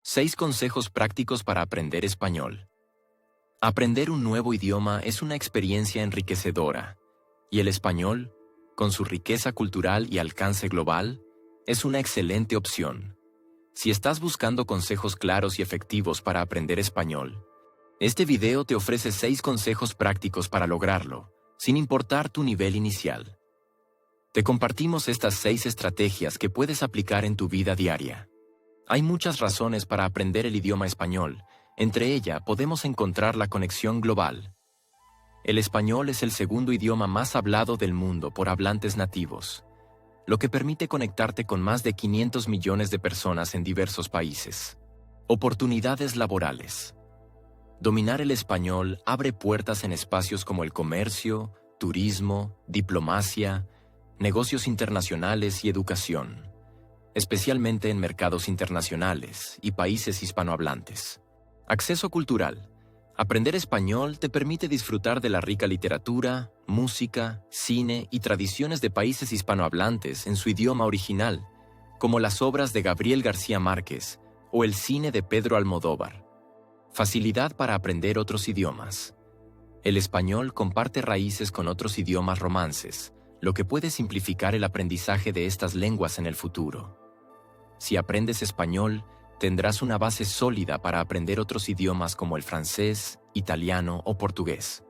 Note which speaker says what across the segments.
Speaker 1: 6 consejos prácticos para aprender español. Aprender un nuevo idioma es una experiencia enriquecedora, y el español, con su riqueza cultural y alcance global, es una excelente opción. Si estás buscando consejos claros y efectivos para aprender español, este video te ofrece 6 consejos prácticos para lograrlo, sin importar tu nivel inicial. Te compartimos estas 6 estrategias que puedes aplicar en tu vida diaria. Hay muchas razones para aprender el idioma español. Entre ellas podemos encontrar la conexión global. El español es el segundo idioma más hablado del mundo por hablantes nativos, lo que permite conectarte con más de 500 millones de personas en diversos países. Oportunidades laborales. Dominar el español abre puertas en espacios como el comercio, turismo, diplomacia, negocios internacionales y educación, especialmente en mercados internacionales y países hispanohablantes. Acceso cultural. Aprender español te permite disfrutar de la rica literatura, música, cine y tradiciones de países hispanohablantes en su idioma original, como las obras de Gabriel García Márquez o el cine de Pedro Almodóvar. Facilidad para aprender otros idiomas. El español comparte raíces con otros idiomas romances, lo que puede simplificar el aprendizaje de estas lenguas en el futuro. Si aprendes español, tendrás una base sólida para aprender otros idiomas como el francés, italiano o portugués.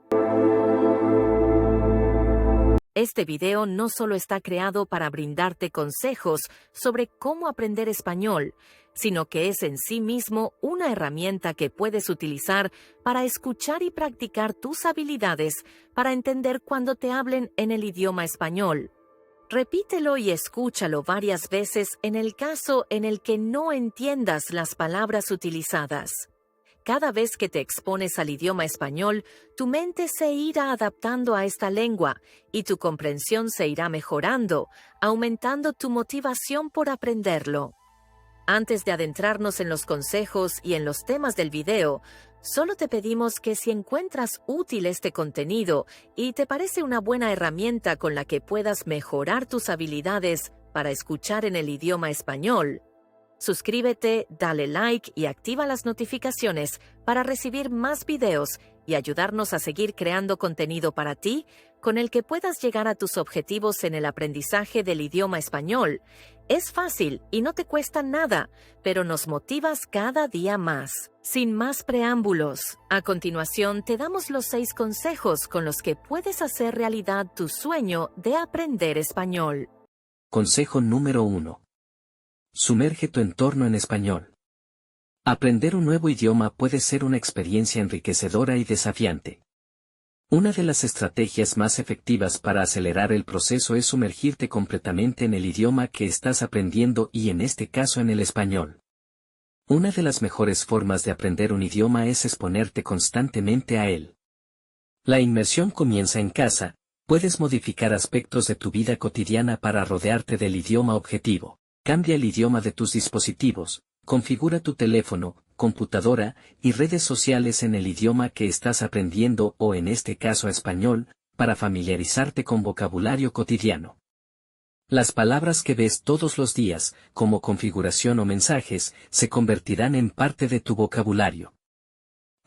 Speaker 2: Este video no solo está creado para brindarte consejos sobre cómo aprender español, sino que es en sí mismo una herramienta que puedes utilizar para escuchar y practicar tus habilidades para entender cuando te hablen en el idioma español. Repítelo y escúchalo varias veces en el caso en el que no entiendas las palabras utilizadas. Cada vez que te expones al idioma español, tu mente se irá adaptando a esta lengua y tu comprensión se irá mejorando, aumentando tu motivación por aprenderlo. Antes de adentrarnos en los consejos y en los temas del video, solo te pedimos que si encuentras útil este contenido y te parece una buena herramienta con la que puedas mejorar tus habilidades para escuchar en el idioma español, suscríbete, dale like y activa las notificaciones para recibir más videos y ayudarnos a seguir creando contenido para ti con el que puedas llegar a tus objetivos en el aprendizaje del idioma español. Es fácil y no te cuesta nada, pero nos motivas cada día más. Sin más preámbulos, a continuación te damos los 6 consejos con los que puedes hacer realidad tu sueño de aprender español.
Speaker 3: Consejo número 1. Sumerge tu entorno en español. Aprender un nuevo idioma puede ser una experiencia enriquecedora y desafiante. Una de las estrategias más efectivas para acelerar el proceso es sumergirte completamente en el idioma que estás aprendiendo y en este caso en el español. Una de las mejores formas de aprender un idioma es exponerte constantemente a él. La inmersión comienza en casa, puedes modificar aspectos de tu vida cotidiana para rodearte del idioma objetivo. Cambia el idioma de tus dispositivos, configura tu teléfono, computadora y redes sociales en el idioma que estás aprendiendo o en este caso español, para familiarizarte con vocabulario cotidiano. Las palabras que ves todos los días, como configuración o mensajes, se convertirán en parte de tu vocabulario.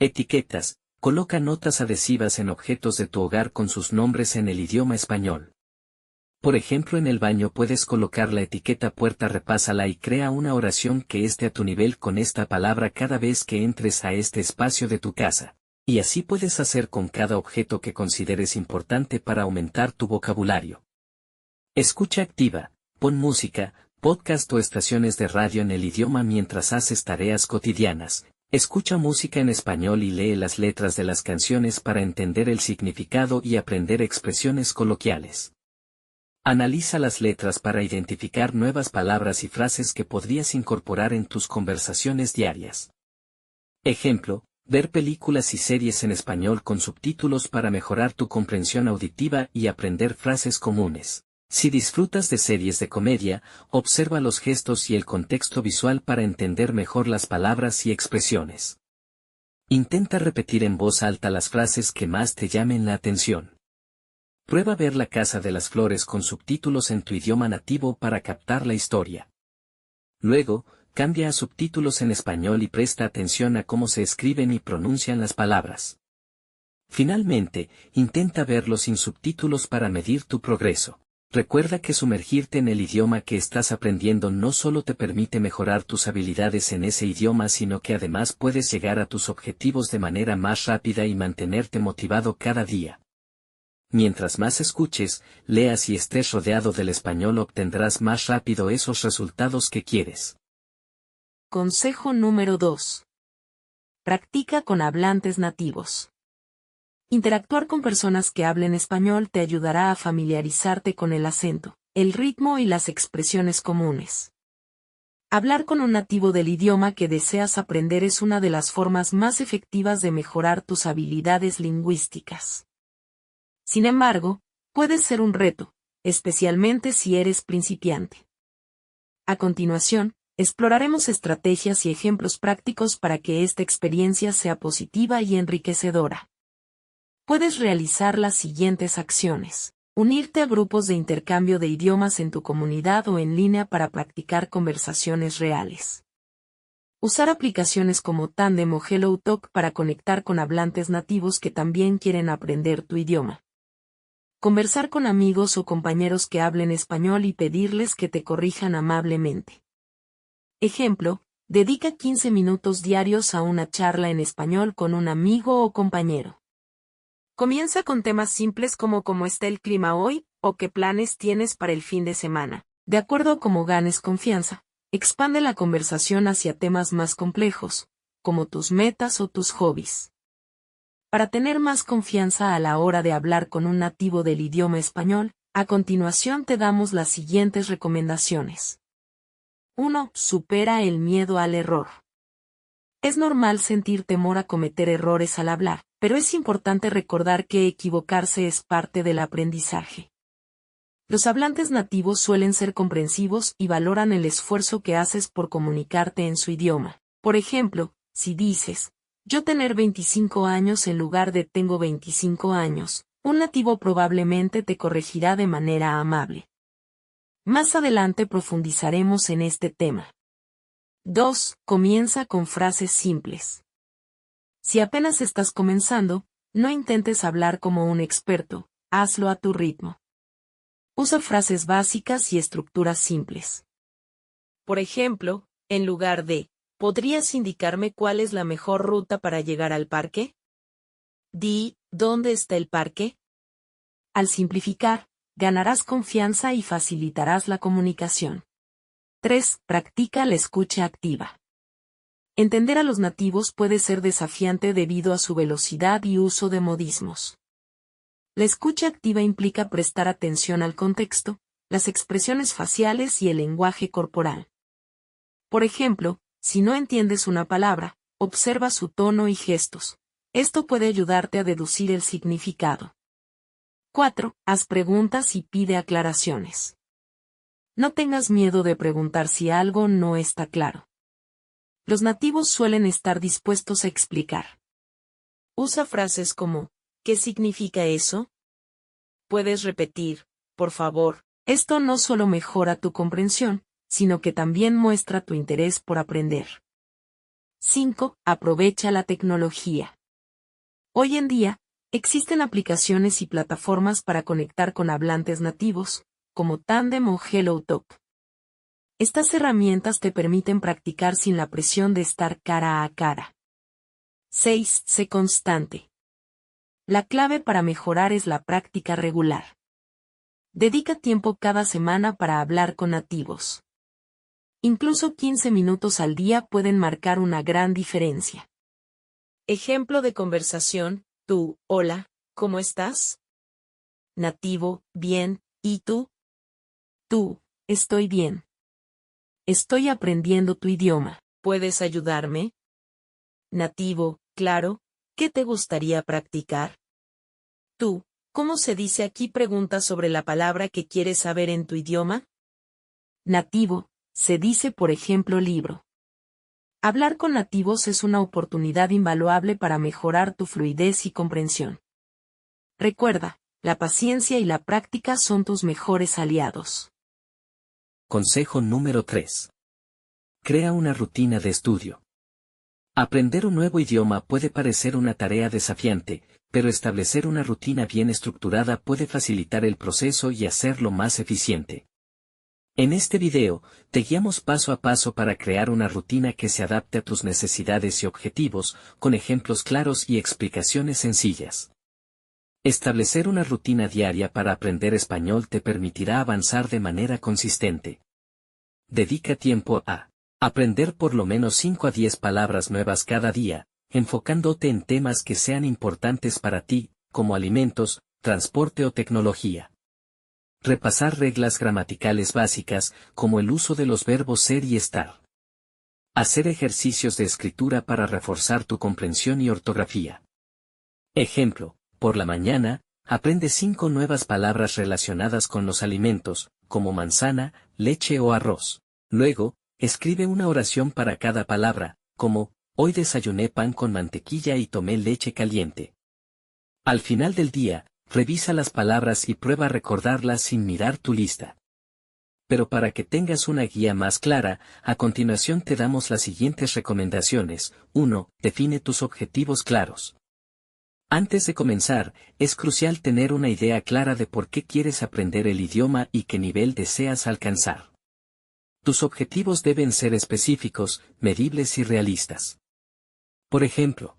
Speaker 3: Etiquetas. Coloca notas adhesivas en objetos de tu hogar con sus nombres en el idioma español. Por ejemplo, en el baño puedes colocar la etiqueta puerta, repásala y crea una oración que esté a tu nivel con esta palabra cada vez que entres a este espacio de tu casa. Y así puedes hacer con cada objeto que consideres importante para aumentar tu vocabulario. Escucha activa. Pon música, podcast o estaciones de radio en el idioma mientras haces tareas cotidianas. Escucha música en español y lee las letras de las canciones para entender el significado y aprender expresiones coloquiales. Analiza las letras para identificar nuevas palabras y frases que podrías incorporar en tus conversaciones diarias. Ejemplo, ver películas y series en español con subtítulos para mejorar tu comprensión auditiva y aprender frases comunes. Si disfrutas de series de comedia, observa los gestos y el contexto visual para entender mejor las palabras y expresiones. Intenta repetir en voz alta las frases que más te llamen la atención. Prueba ver La Casa de las Flores con subtítulos en tu idioma nativo para captar la historia. Luego, Cambia a subtítulos en español y presta atención a cómo se escriben y pronuncian las palabras. Finalmente, intenta verlo sin subtítulos para medir tu progreso. Recuerda que sumergirte en el idioma que estás aprendiendo no solo te permite mejorar tus habilidades en ese idioma, sino que además puedes llegar a tus objetivos de manera más rápida y mantenerte motivado cada día. Mientras más escuches, leas y estés rodeado del español, obtendrás más rápido esos resultados que quieres.
Speaker 4: Consejo número 2. Practica con hablantes nativos. Interactuar con personas que hablen español te ayudará a familiarizarte con el acento, el ritmo y las expresiones comunes. Hablar con un nativo del idioma que deseas aprender es una de las formas más efectivas de mejorar tus habilidades lingüísticas. Sin embargo, puede ser un reto, especialmente si eres principiante. A continuación, exploraremos estrategias y ejemplos prácticos para que esta experiencia sea positiva y enriquecedora. Puedes realizar las siguientes acciones. Unirte a grupos de intercambio de idiomas en tu comunidad o en línea para practicar conversaciones reales. Usar aplicaciones como Tandem o HelloTalk para conectar con hablantes nativos que también quieren aprender tu idioma. Conversar con amigos o compañeros que hablen español y pedirles que te corrijan amablemente. Ejemplo, dedica 15 minutos diarios a una charla en español con un amigo o compañero. Comienza con temas simples como cómo está el clima hoy, o qué planes tienes para el fin de semana. De acuerdo a cómo ganes confianza, expande la conversación hacia temas más complejos, como tus metas o tus hobbies. Para tener más confianza a la hora de hablar con un nativo del idioma español, a continuación te damos las siguientes recomendaciones. 1. Supera el miedo al error. Es normal sentir temor a cometer errores al hablar, pero es importante recordar que equivocarse es parte del aprendizaje. Los hablantes nativos suelen ser comprensivos y valoran el esfuerzo que haces por comunicarte en su idioma. Por ejemplo, si dices, yo tener 25 años en lugar de tengo 25 años, un nativo probablemente te corregirá de manera amable. Más adelante profundizaremos en este tema. 2. Comienza con frases simples. Si apenas estás comenzando, no intentes hablar como un experto, hazlo a tu ritmo. Usa frases básicas y estructuras simples. Por ejemplo, en lugar de, ¿podrías indicarme cuál es la mejor ruta para llegar al parque? Di, ¿dónde está el parque? Al simplificar, ganarás confianza y facilitarás la comunicación. 3. Practica la escucha activa. Entender a los nativos puede ser desafiante debido a su velocidad y uso de modismos. La escucha activa implica prestar atención al contexto, las expresiones faciales y el lenguaje corporal. Por ejemplo, si no entiendes una palabra, observa su tono y gestos. Esto puede ayudarte a deducir el significado. 4. Haz preguntas y pide aclaraciones. No tengas miedo de preguntar si algo no está claro. Los nativos suelen estar dispuestos a explicar. Usa frases como, ¿qué significa eso? Puedes repetir, por favor. Esto no solo mejora tu comprensión, sino que también muestra tu interés por aprender. 5. Aprovecha la tecnología. Hoy en día, existen aplicaciones y plataformas para conectar con hablantes nativos, como Tandem o HelloTalk. Estas herramientas te permiten practicar sin la presión de estar cara a cara. 6. Sé constante. La clave para mejorar es la práctica regular. Dedica tiempo cada semana para hablar con nativos. Incluso 15 minutos al día pueden marcar una gran diferencia. Ejemplo de conversación, tú, hola, ¿cómo estás? Nativo, bien, ¿y tú? Tú, estoy bien. Estoy aprendiendo tu idioma, ¿puedes ayudarme? Nativo, claro, ¿qué te gustaría practicar? Tú, ¿cómo se dice aquí? Pregunta sobre la palabra que quieres saber en tu idioma. Nativo, se dice por ejemplo libro. Hablar con nativos es una oportunidad invaluable para mejorar tu fluidez y comprensión. Recuerda, la paciencia y la práctica son tus mejores aliados.
Speaker 3: Consejo número 3. Crea una rutina de estudio. Aprender un nuevo idioma puede parecer una tarea desafiante, pero establecer una rutina bien estructurada puede facilitar el proceso y hacerlo más eficiente. En este video, te guiamos paso a paso para crear una rutina que se adapte a tus necesidades y objetivos, con ejemplos claros y explicaciones sencillas. Establecer una rutina diaria para aprender español te permitirá avanzar de manera consistente. Dedica tiempo a aprender por lo menos 5 a 10 palabras nuevas cada día, enfocándote en temas que sean importantes para ti, como alimentos, transporte o tecnología. Repasar reglas gramaticales básicas, como el uso de los verbos ser y estar. Hacer ejercicios de escritura para reforzar tu comprensión y ortografía. Ejemplo, por la mañana, aprende 5 nuevas palabras relacionadas con los alimentos, como manzana, leche o arroz. Luego, escribe una oración para cada palabra, como, hoy desayuné pan con mantequilla y tomé leche caliente. Al final del día, revisa las palabras y prueba a recordarlas sin mirar tu lista. Pero para que tengas una guía más clara, a continuación te damos las siguientes recomendaciones. 1. Define tus objetivos claros. Antes de comenzar, es crucial tener una idea clara de por qué quieres aprender el idioma y qué nivel deseas alcanzar. Tus objetivos deben ser específicos, medibles y realistas. Por ejemplo,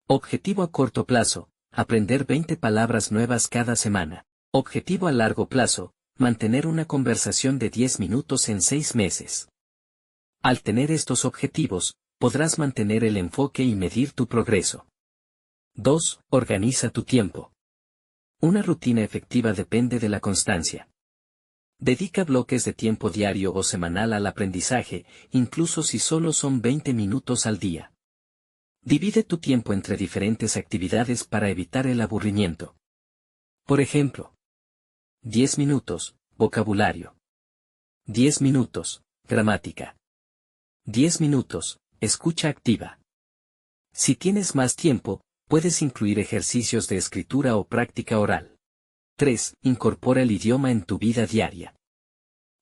Speaker 3: objetivo a corto plazo, aprender 20 palabras nuevas cada semana. Objetivo a largo plazo, mantener una conversación de 10 minutos en 6 meses. Al tener estos objetivos, podrás mantener el enfoque y medir tu progreso. 2. Organiza tu tiempo. Una rutina efectiva depende de la constancia. Dedica bloques de tiempo diario o semanal al aprendizaje, incluso si solo son 20 minutos al día. Divide tu tiempo entre diferentes actividades para evitar el aburrimiento. Por ejemplo, 10 minutos, vocabulario. 10 minutos, gramática. 10 minutos, escucha activa. Si tienes más tiempo, puedes incluir ejercicios de escritura o práctica oral. 3. Incorpora el idioma en tu vida diaria.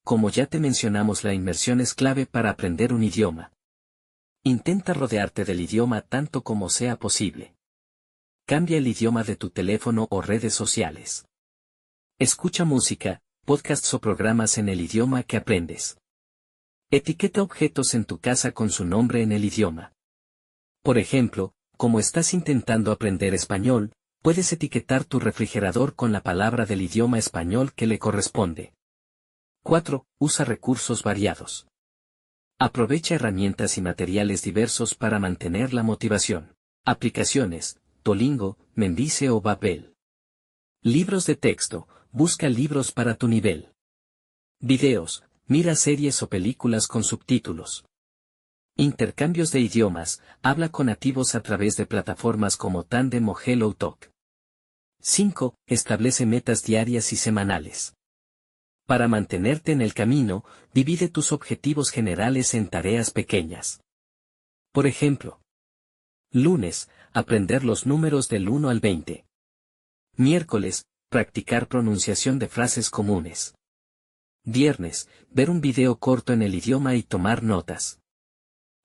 Speaker 3: Como ya te mencionamos, la inmersión es clave para aprender un idioma. Intenta rodearte del idioma tanto como sea posible. Cambia el idioma de tu teléfono o redes sociales. Escucha música, podcasts o programas en el idioma que aprendes. Etiqueta objetos en tu casa con su nombre en el idioma. Por ejemplo, como estás intentando aprender español, puedes etiquetar tu refrigerador con la palabra del idioma español que le corresponde. 4. Usa recursos variados. Aprovecha herramientas y materiales diversos para mantener la motivación. Aplicaciones, Duolingo, Mendice o Babbel. Libros de texto, busca libros para tu nivel. Videos, mira series o películas con subtítulos. Intercambios de idiomas, habla con nativos a través de plataformas como Tandem o HelloTalk. 5. Establece metas diarias y semanales. Para mantenerte en el camino, divide tus objetivos generales en tareas pequeñas. Por ejemplo, lunes, aprender los números del 1 al 20. Miércoles, practicar pronunciación de frases comunes. Viernes, ver un video corto en el idioma y tomar notas.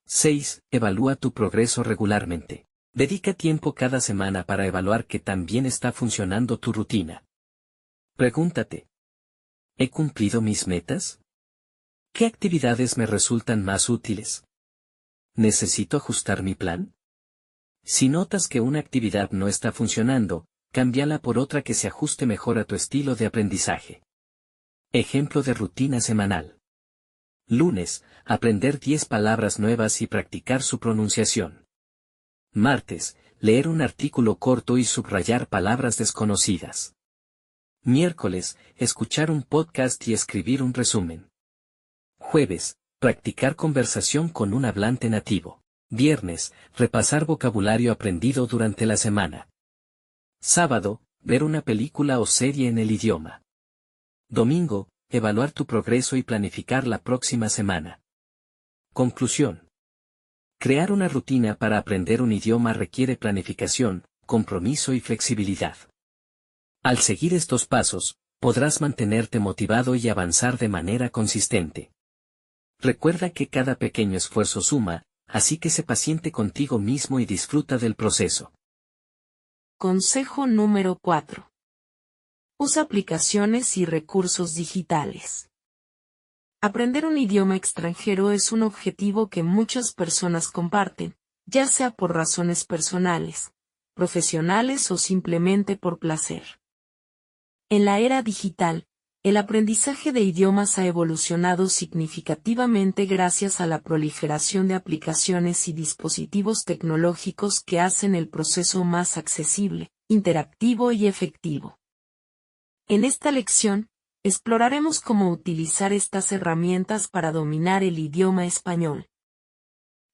Speaker 3: 6. Evalúa tu progreso regularmente. Dedica tiempo cada semana para evaluar qué tan bien está funcionando tu rutina. Pregúntate: ¿he cumplido mis metas? ¿Qué actividades me resultan más útiles? ¿Necesito ajustar mi plan? Si notas que una actividad no está funcionando, cámbiala por otra que se ajuste mejor a tu estilo de aprendizaje. Ejemplo de rutina semanal. Lunes, aprender 10 palabras nuevas y practicar su pronunciación. Martes, leer un artículo corto y subrayar palabras desconocidas. Miércoles, escuchar un podcast y escribir un resumen. Jueves, practicar conversación con un hablante nativo. Viernes, repasar vocabulario aprendido durante la semana. Sábado, ver una película o serie en el idioma. Domingo, evaluar tu progreso y planificar la próxima semana. Conclusión. Crear una rutina para aprender un idioma requiere planificación, compromiso y flexibilidad. Al seguir estos pasos, podrás mantenerte motivado y avanzar de manera consistente. Recuerda que cada pequeño esfuerzo suma, así que sé paciente contigo mismo y disfruta del proceso.
Speaker 4: Consejo número 4. Usa aplicaciones y recursos digitales. Aprender un idioma extranjero es un objetivo que muchas personas comparten, ya sea por razones personales, profesionales o simplemente por placer. En la era digital, el aprendizaje de idiomas ha evolucionado significativamente gracias a la proliferación de aplicaciones y dispositivos tecnológicos que hacen el proceso más accesible, interactivo y efectivo. En esta lección, exploraremos cómo utilizar estas herramientas para dominar el idioma español.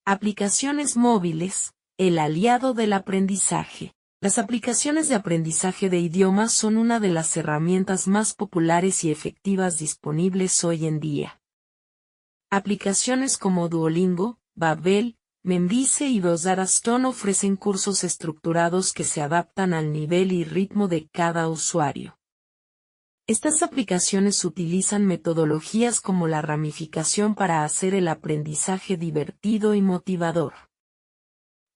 Speaker 4: Aplicaciones móviles, el aliado del aprendizaje. Las aplicaciones de aprendizaje de idiomas son una de las herramientas más populares y efectivas disponibles hoy en día. Aplicaciones como Duolingo, Babbel, Memrise y Rosetta Stone ofrecen cursos estructurados que se adaptan al nivel y ritmo de cada usuario. Estas aplicaciones utilizan metodologías como la ramificación para hacer el aprendizaje divertido y motivador.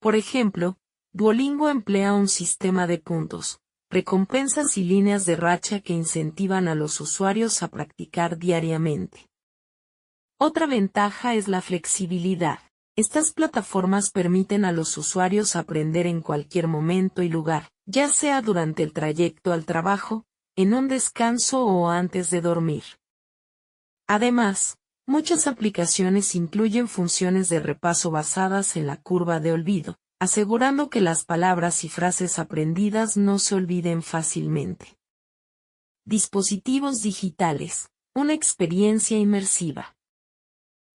Speaker 4: Por ejemplo, Duolingo emplea un sistema de puntos, recompensas y líneas de racha que incentivan a los usuarios a practicar diariamente. Otra ventaja es la flexibilidad. Estas plataformas permiten a los usuarios aprender en cualquier momento y lugar, ya sea durante el trayecto al trabajo, en un descanso o antes de dormir. Además, muchas aplicaciones incluyen funciones de repaso basadas en la curva de olvido, asegurando que las palabras y frases aprendidas no se olviden fácilmente. Dispositivos digitales, una experiencia inmersiva.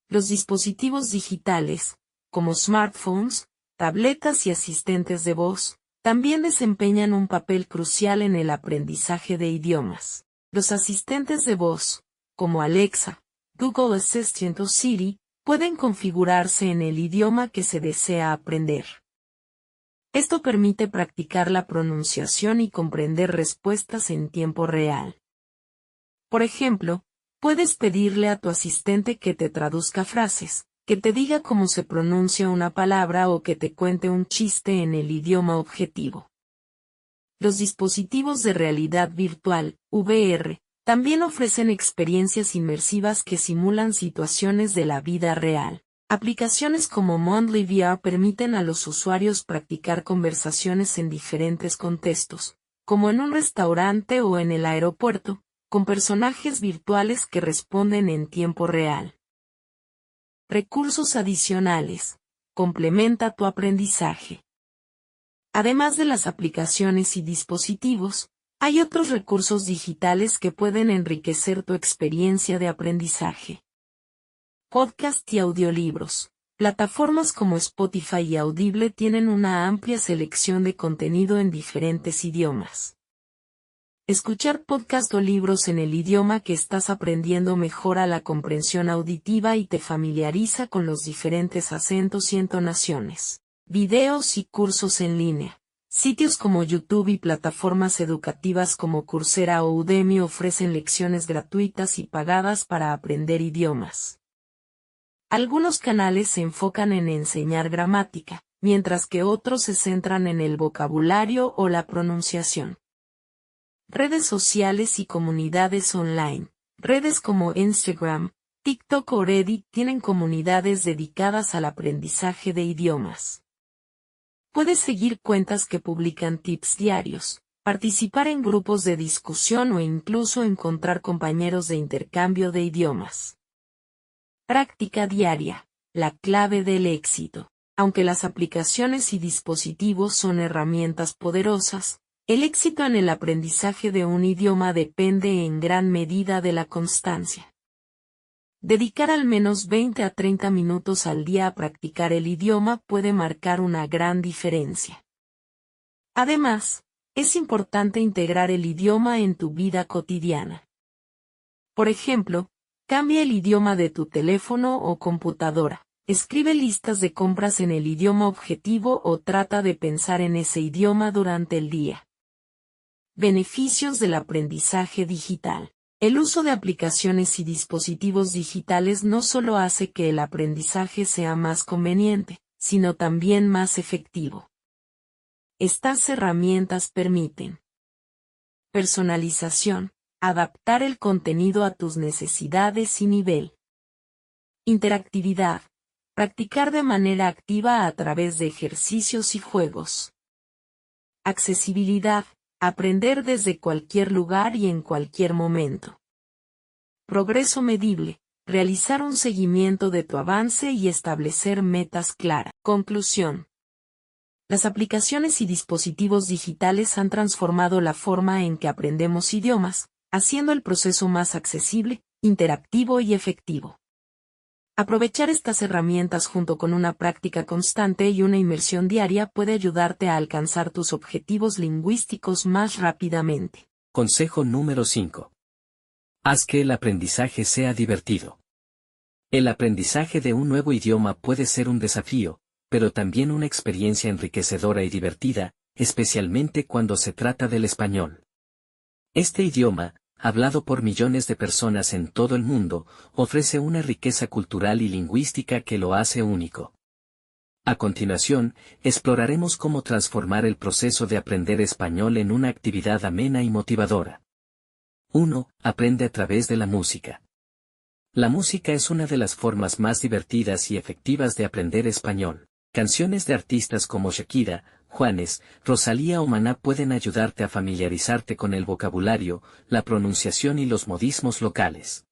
Speaker 4: Los dispositivos digitales, como smartphones, tabletas y asistentes de voz, también desempeñan un papel crucial en el aprendizaje de idiomas. Los asistentes de voz, como Alexa, Google Assistant o Siri, pueden configurarse en el idioma que se desea aprender. Esto permite practicar la pronunciación y comprender respuestas en tiempo real. Por ejemplo, puedes pedirle a tu asistente que te traduzca frases, que te diga cómo se pronuncia una palabra o que te cuente un chiste en el idioma objetivo. Los dispositivos de realidad virtual, VR, también ofrecen experiencias inmersivas que simulan situaciones de la vida real. Aplicaciones como Mondly VR permiten a los usuarios practicar conversaciones en diferentes contextos, como en un restaurante o en el aeropuerto, con personajes virtuales que responden en tiempo real. Recursos adicionales. Complementa tu aprendizaje. Además de las aplicaciones y dispositivos, hay otros recursos digitales que pueden enriquecer tu experiencia de aprendizaje. Podcast y audiolibros. Plataformas como Spotify y Audible tienen una amplia selección de contenido en diferentes idiomas. Escuchar podcast o libros en el idioma que estás aprendiendo mejora la comprensión auditiva y te familiariza con los diferentes acentos y entonaciones. Videos y cursos en línea. Sitios como YouTube y plataformas educativas como Coursera o Udemy ofrecen lecciones gratuitas y pagadas para aprender idiomas. Algunos canales se enfocan en enseñar gramática, mientras que otros se centran en el vocabulario o la pronunciación. Redes sociales y comunidades online. Redes como Instagram, TikTok o Reddit tienen comunidades dedicadas al aprendizaje de idiomas. Puedes seguir cuentas que publican tips diarios, participar en grupos de discusión o incluso encontrar compañeros de intercambio de idiomas. Práctica diaria, la clave del éxito. Aunque las aplicaciones y dispositivos son herramientas poderosas, el éxito en el aprendizaje de un idioma depende en gran medida de la constancia. Dedicar al menos 20 a 30 minutos al día a practicar el idioma puede marcar una gran diferencia. Además, es importante integrar el idioma en tu vida cotidiana. Por ejemplo, cambia el idioma de tu teléfono o computadora, escribe listas de compras en el idioma objetivo o trata de pensar en ese idioma durante el día. Beneficios del aprendizaje digital. El uso de aplicaciones y dispositivos digitales no solo hace que el aprendizaje sea más conveniente, sino también más efectivo. Estas herramientas permiten personalización, adaptar el contenido a tus necesidades y nivel. Interactividad, practicar de manera activa a través de ejercicios y juegos. Accesibilidad, aprender desde cualquier lugar y en cualquier momento. Progreso medible, realizar un seguimiento de tu avance y establecer metas claras. Conclusión. Las aplicaciones y dispositivos digitales han transformado la forma en que aprendemos idiomas, haciendo el proceso más accesible, interactivo y efectivo. Aprovechar estas herramientas junto con una práctica constante y una inmersión diaria puede ayudarte a alcanzar tus objetivos lingüísticos más rápidamente.
Speaker 3: Consejo número 5. Haz que el aprendizaje sea divertido. El aprendizaje de un nuevo idioma puede ser un desafío, pero también una experiencia enriquecedora y divertida, especialmente cuando se trata del español. Este idioma, hablado por millones de personas en todo el mundo, ofrece una riqueza cultural y lingüística que lo hace único. A continuación, exploraremos cómo transformar el proceso de aprender español en una actividad amena y motivadora. 1. Aprende a través de la música. La música es una de las formas más divertidas y efectivas de aprender español. Canciones de artistas como Shakira, Juanes, Rosalía o Maná pueden ayudarte a familiarizarte con el vocabulario, la pronunciación y los modismos locales.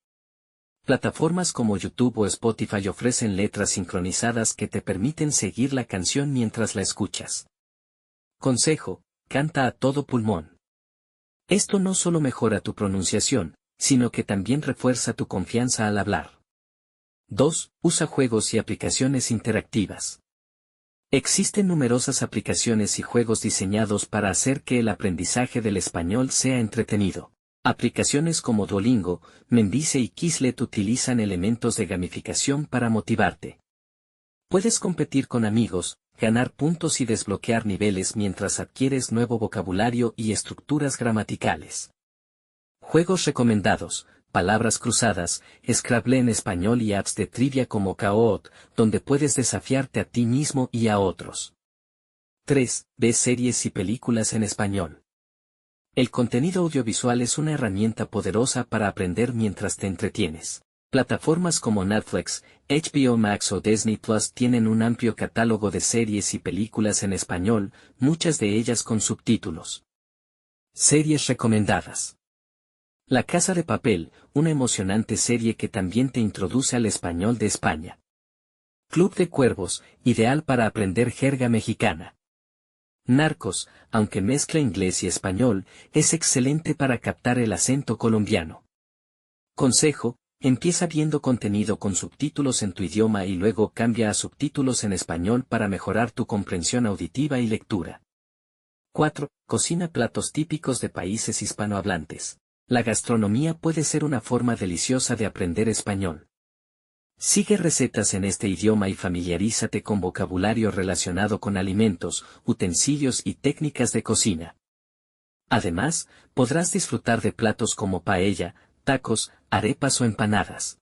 Speaker 3: Plataformas como YouTube o Spotify ofrecen letras sincronizadas que te permiten seguir la canción mientras la escuchas. Consejo: canta a todo pulmón. Esto no solo mejora tu pronunciación, sino que también refuerza tu confianza al hablar. 2. Usa juegos y aplicaciones interactivas. Existen numerosas aplicaciones y juegos diseñados para hacer que el aprendizaje del español sea entretenido. Aplicaciones como Duolingo, Mendice y Quizlet utilizan elementos de gamificación para motivarte. Puedes competir con amigos, ganar puntos y desbloquear niveles mientras adquieres nuevo vocabulario y estructuras gramaticales. Juegos recomendados: palabras cruzadas, Scrabble en español y apps de trivia como Kahoot, donde puedes desafiarte a ti mismo y a otros. 3. Ve series y películas en español. El contenido audiovisual es una herramienta poderosa para aprender mientras te entretienes. Plataformas como Netflix, HBO Max o Disney Plus tienen un amplio catálogo de series y películas en español, muchas de ellas con subtítulos. Series recomendadas. La Casa de Papel, una emocionante serie que también te introduce al español de España. Club de Cuervos, ideal para aprender jerga mexicana. Narcos, aunque mezcla inglés y español, es excelente para captar el acento colombiano. Consejo: empieza viendo contenido con subtítulos en tu idioma y luego cambia a subtítulos en español para mejorar tu comprensión auditiva y lectura. 4. Cocina platos típicos de países hispanohablantes. La gastronomía puede ser una forma deliciosa de aprender español. Sigue recetas en este idioma y familiarízate con vocabulario relacionado con alimentos, utensilios y técnicas de cocina. Además, podrás disfrutar de platos como paella, tacos, arepas o empanadas.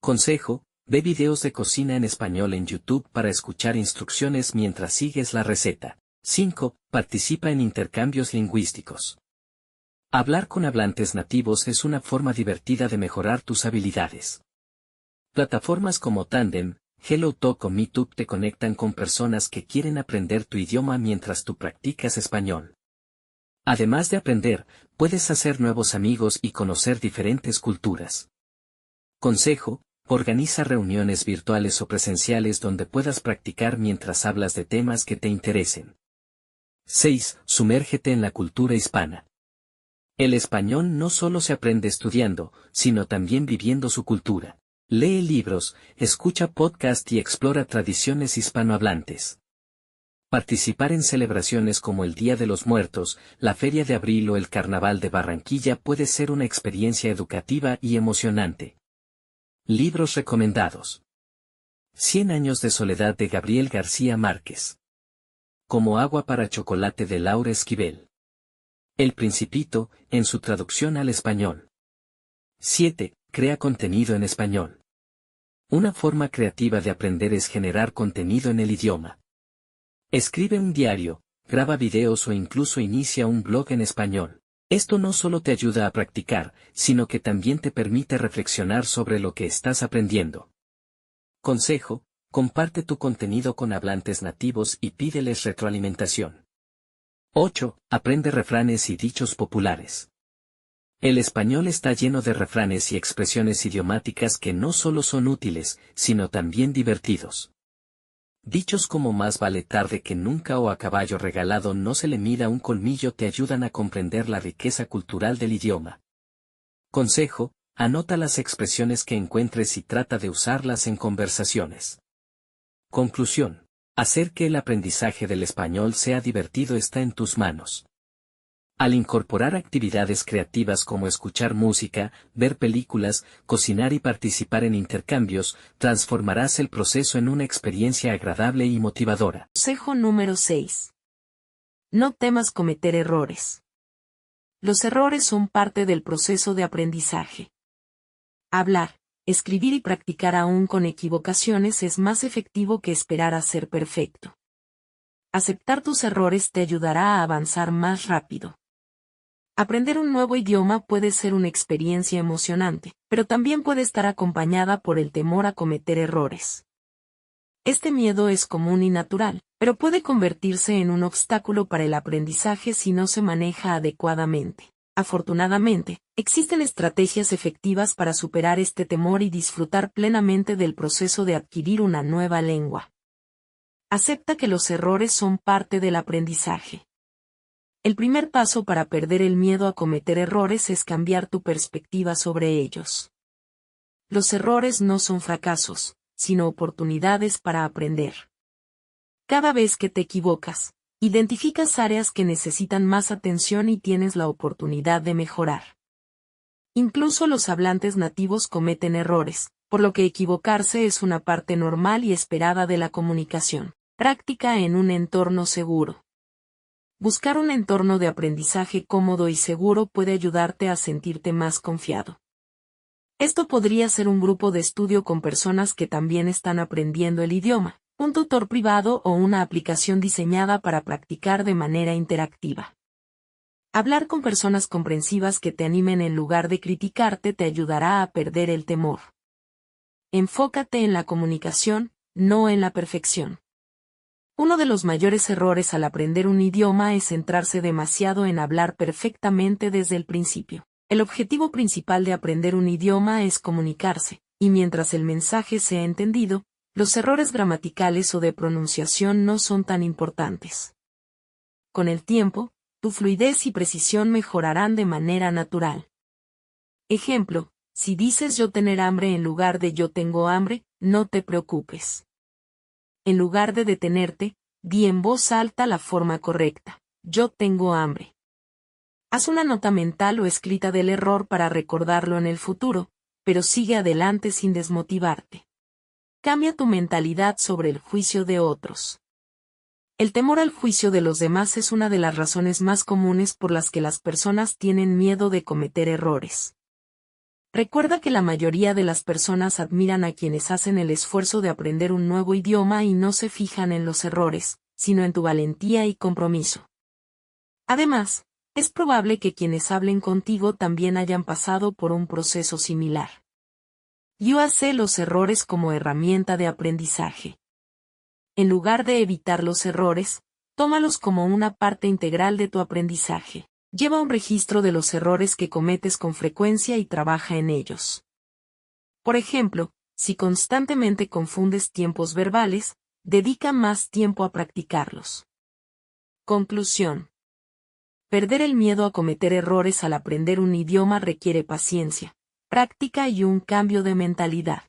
Speaker 3: Consejo: ve videos de cocina en español en YouTube para escuchar instrucciones mientras sigues la receta. 5. Participa en intercambios lingüísticos. Hablar con hablantes nativos es una forma divertida de mejorar tus habilidades. Plataformas como Tandem, HelloTalk o Meetup te conectan con personas que quieren aprender tu idioma mientras tú practicas español. Además de aprender, puedes hacer nuevos amigos y conocer diferentes culturas. Consejo: organiza reuniones virtuales o presenciales donde puedas practicar mientras hablas de temas que te interesen. 6. Sumérgete en la cultura hispana. El español no solo se aprende estudiando, sino también viviendo su cultura. Lee libros, escucha podcasts y explora tradiciones hispanohablantes. Participar en celebraciones como el Día de los Muertos, la Feria de Abril o el Carnaval de Barranquilla puede ser una experiencia educativa y emocionante. Libros recomendados. 100 años de soledad de Gabriel García Márquez. Como agua para chocolate de Laura Esquivel. El Principito, en su traducción al español. 7. Crea contenido en español. Una forma creativa de aprender es generar contenido en el idioma. Escribe un diario, graba videos o incluso inicia un blog en español. Esto no solo te ayuda a practicar, sino que también te permite reflexionar sobre lo que estás aprendiendo. Consejo: comparte tu contenido con hablantes nativos y pídeles retroalimentación. 8. Aprende refranes y dichos populares. El español está lleno de refranes y expresiones idiomáticas que no solo son útiles, sino también divertidos. Dichos como más vale tarde que nunca o a caballo regalado no se le mida un colmillo te ayudan a comprender la riqueza cultural del idioma. Consejo: anota las expresiones que encuentres y trata de usarlas en conversaciones. Conclusión: hacer que el aprendizaje del español sea divertido está en tus manos. Al incorporar actividades creativas como escuchar música, ver películas, cocinar y participar en intercambios, transformarás el proceso en una experiencia agradable y motivadora.
Speaker 4: Consejo número 6. No temas cometer errores. Los errores son parte del proceso de aprendizaje. Hablar, escribir y practicar aún con equivocaciones es más efectivo que esperar a ser perfecto. Aceptar tus errores te ayudará a avanzar más rápido. Aprender un nuevo idioma puede ser una experiencia emocionante, pero también puede estar acompañada por el temor a cometer errores. Este miedo es común y natural, pero puede convertirse en un obstáculo para el aprendizaje si no se maneja adecuadamente. Afortunadamente, existen estrategias efectivas para superar este temor y disfrutar plenamente del proceso de adquirir una nueva lengua. Acepta que los errores son parte del aprendizaje. El primer paso para perder el miedo a cometer errores es cambiar tu perspectiva sobre ellos. Los errores no son fracasos, sino oportunidades para aprender. Cada vez que te equivocas, identificas áreas que necesitan más atención y tienes la oportunidad de mejorar. Incluso los hablantes nativos cometen errores, por lo que equivocarse es una parte normal y esperada de la comunicación. Práctica en un entorno seguro. Buscar un entorno de aprendizaje cómodo y seguro puede ayudarte a sentirte más confiado. Esto podría ser un grupo de estudio con personas que también están aprendiendo el idioma, un tutor privado o una aplicación diseñada para practicar de manera interactiva. Hablar con personas comprensivas que te animen en lugar de criticarte te ayudará a perder el temor. Enfócate en la comunicación, no en la perfección. Uno de los mayores errores al aprender un idioma es centrarse demasiado en hablar perfectamente desde el principio. El objetivo principal de aprender un idioma es comunicarse, y mientras el mensaje sea entendido, los errores gramaticales o de pronunciación no son tan importantes. Con el tiempo, tu fluidez y precisión mejorarán de manera natural. Ejemplo: si dices yo tener hambre en lugar de yo tengo hambre, no te preocupes. En lugar de detenerte, di en voz alta la forma correcta: yo tengo hambre. Haz una nota mental o escrita del error para recordarlo en el futuro, pero sigue adelante sin desmotivarte. Cambia tu mentalidad sobre el juicio de otros. El temor al juicio de los demás es una de las razones más comunes por las que las personas tienen miedo de cometer errores. Recuerda que la mayoría de las personas admiran a quienes hacen el esfuerzo de aprender un nuevo idioma y no se fijan en los errores, sino en tu valentía y compromiso. Además, es probable que quienes hablen contigo también hayan pasado por un proceso similar. Use los errores como herramienta de aprendizaje. En lugar de evitar los errores, tómalos como una parte integral de tu aprendizaje. Lleva un registro de los errores que cometes con frecuencia y trabaja en ellos. Por ejemplo, si constantemente confundes tiempos verbales, dedica más tiempo a practicarlos. Conclusión. Perder el miedo a cometer errores al aprender un idioma requiere paciencia, práctica y un cambio de mentalidad.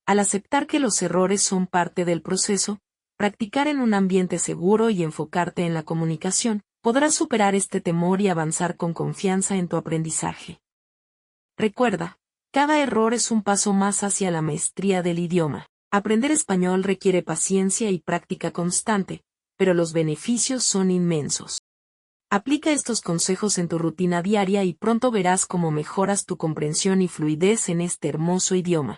Speaker 4: Al aceptar que los errores son parte del proceso, practicar en un ambiente seguro y enfocarte en la comunicación, podrás superar este temor y avanzar con confianza en tu aprendizaje. Recuerda, cada error es un paso más hacia la maestría del idioma. Aprender español requiere paciencia y práctica constante, pero los beneficios son inmensos. Aplica estos consejos en tu rutina diaria y pronto verás cómo mejoras tu comprensión y fluidez en este hermoso idioma.